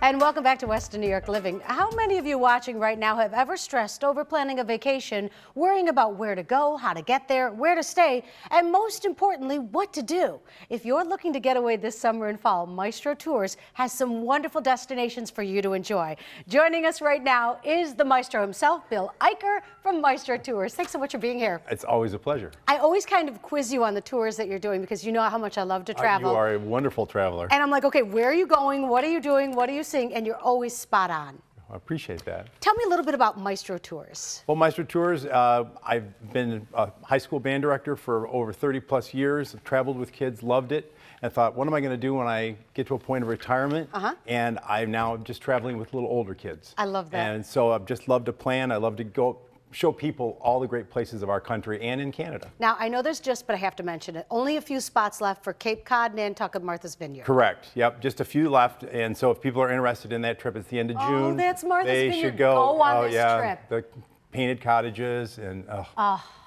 And welcome back to Western New York Living. How many of you watching right now have ever stressed over planning a vacation, worrying about where to go, how to get there, where to stay, and most importantly, what to do? If you're looking to get away this summer and fall, Maestro Tours has some wonderful destinations for you to enjoy. Joining us right now is the maestro himself, Bill Eicher from Maestro Tours. Thanks so much for being here. It's always a pleasure. I always kind of quiz you on the tours that you're doing because you know how much I love to travel. You are a wonderful traveler. And I'm like, okay, where are you going? What are you doing? What are you seeing? And you're always spot on. I appreciate that. Tell me a little bit about Maestro Tours. Well, Maestro Tours, I've been a high school band director for over 30 plus years, traveled with kids, loved it, and thought, what am I going to do when I get to a point of retirement? And I'm now just traveling with little older kids. I love that. And so I've just loved to plan. I love to go show people all the great places of our country and in Canada. Now, I know there's just, but I have to mention it, only a few spots left for Cape Cod, Nantucket, Martha's Vineyard. Correct. Yep, just a few left. And so if people are interested in that trip, it's the end of June. Oh, that's Martha's Vineyard. They should go on this trip. The painted cottages and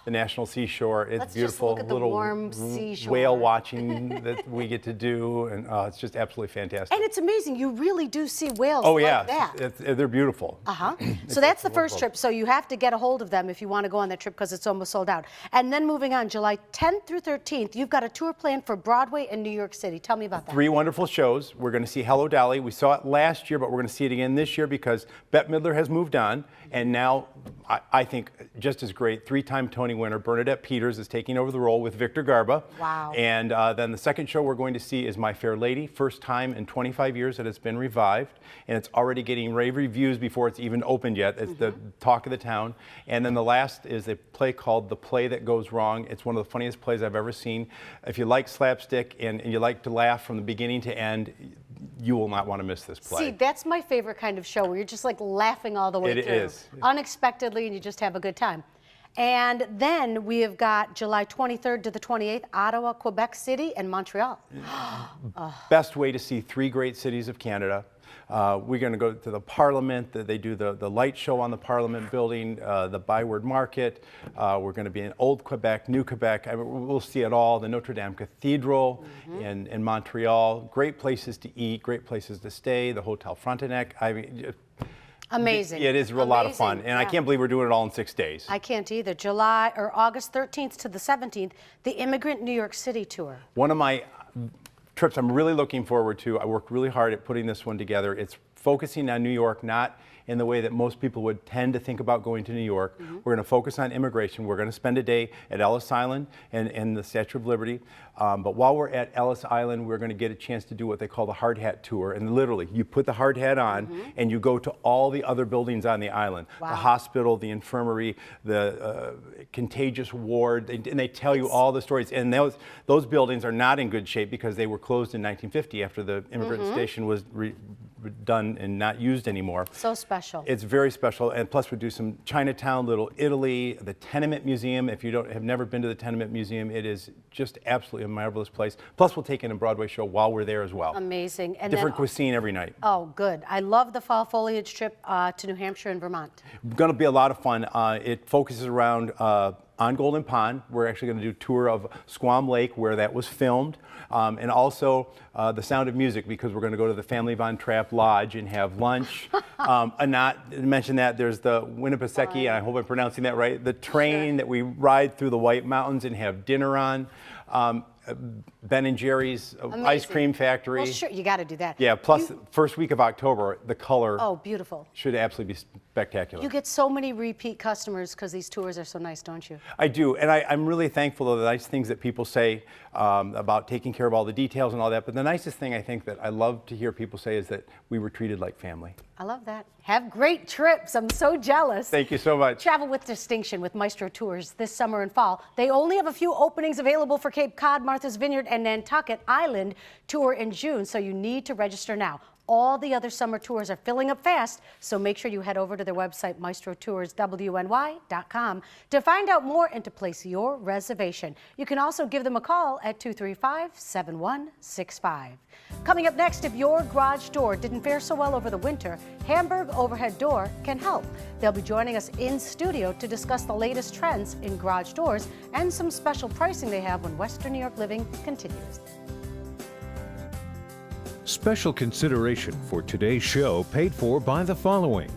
the National Seashore. It's Let's beautiful. Just look at the little warm seashore. Whale watching that we get to do, and it's just absolutely fantastic. And it's amazing. You really do see whales like that. They're beautiful. So that's the first trip. So you have to get a hold of them if you want to go on that trip because it's almost sold out. And then moving on, July 10th through 13th, you've got a tour planned for Broadway and New York City. Tell me about that. 3 wonderful shows. We're going to see Hello Dolly. We saw it last year, but we're going to see it again this year because Bette Midler has moved on, and now I think just as great, 3-time Tony winner Bernadette Peters is taking over the role with Victor Garba. Wow. And then the second show we're going to see is My Fair Lady, first time in 25 years that it's been revived, and it's already getting rave reviews before it's even opened yet. It's the talk of the town. And then the last is a play called The Play That Goes Wrong. It's one of the funniest plays I've ever seen. If you like slapstick and you like to laugh from the beginning to end, you will not want to miss this play. See, that's my favorite kind of show where you're just like laughing all the way through. It is. Unexpectedly, and you just have a good time. And then we have got July 23rd to the 28th, Ottawa, Quebec City, and Montreal. Best way to see 3 great cities of Canada. We're going to go to the Parliament. They do the light show on the Parliament building, the Byward Market. We're going to be in Old Quebec, New Quebec. We'll see it all. The Notre Dame Cathedral in Montreal. Great places to eat, great places to stay. The Hotel Frontenac. I mean, amazing. It is a lot of fun, and I can't believe we're doing it all in 6 days. I can't either. July or August 13th to the 17th, the Immigrant New York City tour. One of my trips I'm really looking forward to. I worked really hard at putting this one together. It's focusing on New York, not in the way that most people would tend to think about going to New York. We're going to focus on immigration. We're going to spend a day at Ellis Island and the Statue of Liberty. But while we're at Ellis Island, we're going to get a chance to do what they call the hard hat tour. And literally, you put the hard hat on and you go to all the other buildings on the island. Wow. The hospital, the infirmary, the contagious ward, and they tell you all the stories. And those buildings are not in good shape because they were closed in 1950 after the immigrant station was done and not used anymore. So special. It's very special, and plus we do some Chinatown, Little Italy, the Tenement Museum. If you have never been to the Tenement Museum, it is just absolutely a marvelous place. Plus we'll take in a Broadway show while we're there as well. Amazing. And different cuisine every night. Oh, good. I love the fall foliage trip to New Hampshire and Vermont. Going to be a lot of fun. It focuses around on Golden Pond. We're actually going to do a tour of Squam Lake where that was filmed, and also the Sound of Music because we're going to go to the Family Von Trapp Lodge and have lunch. And not to mention that there's the Winnipesaukee, and I hope I'm pronouncing that right, the train that we ride through the White Mountains and have dinner on. Ben & Jerry's ice cream factory. Well, sure, you got to do that. Yeah, plus first week of October, the color beautiful. Should absolutely be spectacular. You get so many repeat customers because these tours are so nice, don't you? I do, and I'm really thankful of the nice things that people say about taking care of all the details and all that, but the nicest thing I think that I love to hear people say is that we were treated like family. I love that. Have great trips. I'm so jealous. Thank you so much. Travel with distinction with Maestro Tours this summer and fall. They only have a few openings available for Cape Cod, Martha's Vineyard, and Nantucket Island tour in June, so you need to register now. All the other summer tours are filling up fast, so make sure you head over to their website, maestrotourswny.com, to find out more and to place your reservation. You can also give them a call at 235-7165. Coming up next, if your garage door didn't fare so well over the winter, Hamburg Overhead Door can help. They'll be joining us in studio to discuss the latest trends in garage doors and some special pricing they have when Western New York Living continues. Special consideration for today's show paid for by the following: